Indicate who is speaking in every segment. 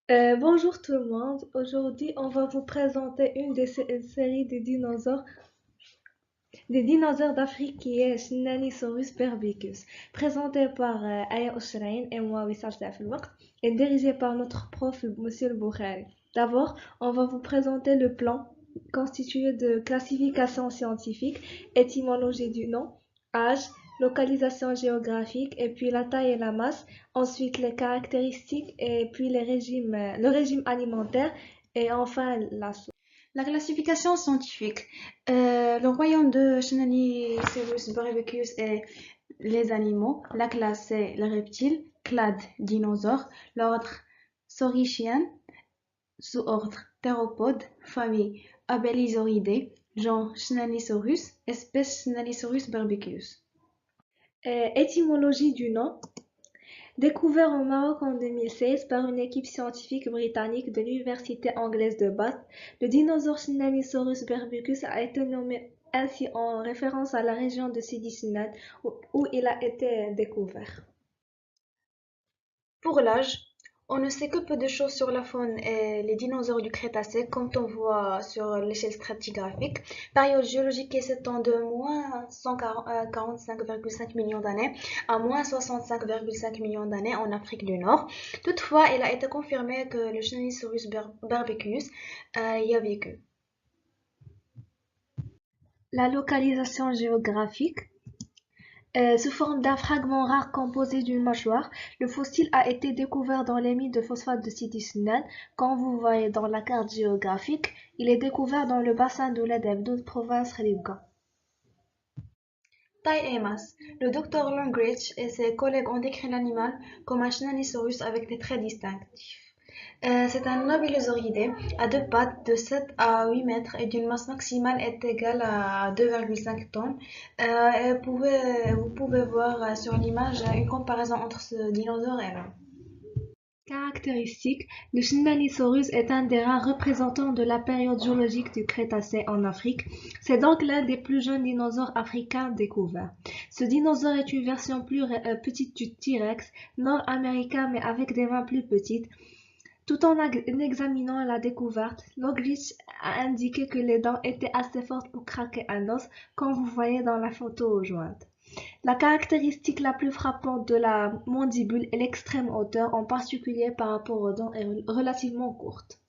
Speaker 1: Bonjour tout le monde. Aujourd'hui, on va vous présenter une séries des dinosaures d'Afrique qui est Shinanisaurus berbicus, présentée par Aya Oshrain et moi, Wissal Safelwaq, et dirigée par notre prof, Monsieur le Boukhari. D'abord, on va vous présenter le plan constitué de classification scientifique, étymologie du nom, âge, localisation géographique, et puis la taille et la masse, ensuite les caractéristiques, et puis le régime alimentaire, et enfin la sauce.
Speaker 2: La classification scientifique. Le royaume de Chenaliceros Borevicus est les animaux. La classe c'est les reptiles. Clade dinosaures. L'ordre Saurischien. Sous-ordre Théropodes. Famille Abelisauridae. Genre Chenalisaurus. Espèce Chenalisaurus Borevicus.
Speaker 1: Étymologie du nom. Découvert au Maroc en 2016 par une équipe scientifique britannique de l'université anglaise de Bath, le dinosaure Tyrannosaurus berbicus a été nommé ainsi en référence à la région de Sidi Sinad où il a été découvert.
Speaker 2: Pour l'âge, on ne sait que peu de choses sur la faune et les dinosaures du Crétacé, comme on voit sur l'échelle stratigraphique. Période géologique qui s'étend de moins 145,5 millions d'années à moins 65,5 millions d'années en Afrique du Nord. Toutefois, il a été confirmé que le Tyrannosaurus berbicus y a vécu.
Speaker 1: La localisation géographique. Sous forme d'un fragment rare composé d'une mâchoire, le fossile a été découvert dans les mines de phosphate de Sidi Sinane. Comme vous voyez dans la carte géographique, il est découvert dans le bassin de l'Edeb, de province Rivka.
Speaker 2: Taille et masse. Le docteur Longridge et ses collègues ont décrit l'animal comme un Tyrannosaurus avec des traits distinctifs. C'est un nobylosauridé à deux pattes de 7 à 8 mètres et d'une masse maximale est égale à 2,5 tonnes. Vous pouvez voir sur l'image une comparaison entre ce dinosaure et l'homme.
Speaker 1: Caractéristique, le Tyrannosaurus est un des rares représentants de la période géologique du Crétacé en Afrique. C'est donc l'un des plus jeunes dinosaures africains découverts. Ce dinosaure est une version plus petite du T-Rex nord-américain mais avec des mains plus petites. Tout en examinant la découverte, Longridge a indiqué que les dents étaient assez fortes pour craquer un os, comme vous voyez dans la photo jointe. La caractéristique la plus frappante de la mandibule est l'extrême hauteur, en particulier par rapport aux dents, est relativement courte.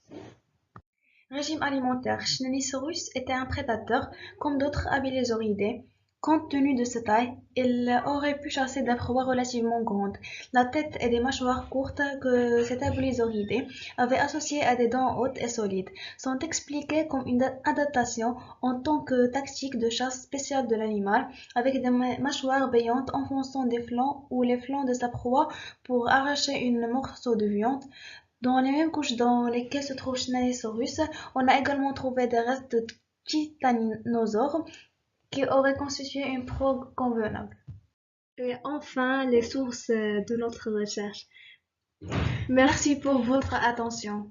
Speaker 2: Régime alimentaire. Tyrannosaurus était un prédateur comme d'autres abélésauridés. Compte tenu de sa taille, il aurait pu chasser des proies relativement grandes. La tête et des mâchoires courtes que cet abélésauridé avait associées à des dents hautes et solides sont expliquées comme une adaptation en tant que tactique de chasse spéciale de l'animal, avec des mâchoires béantes enfonçant des flancs ou les flancs de sa proie pour arracher un morceau de viande. Dans les mêmes couches dans lesquelles se trouve Schneidersaurus, on a également trouvé des restes de titanosaures qui auraient constitué une proie convenable.
Speaker 1: Et enfin, les sources de notre recherche.
Speaker 2: Merci pour votre attention.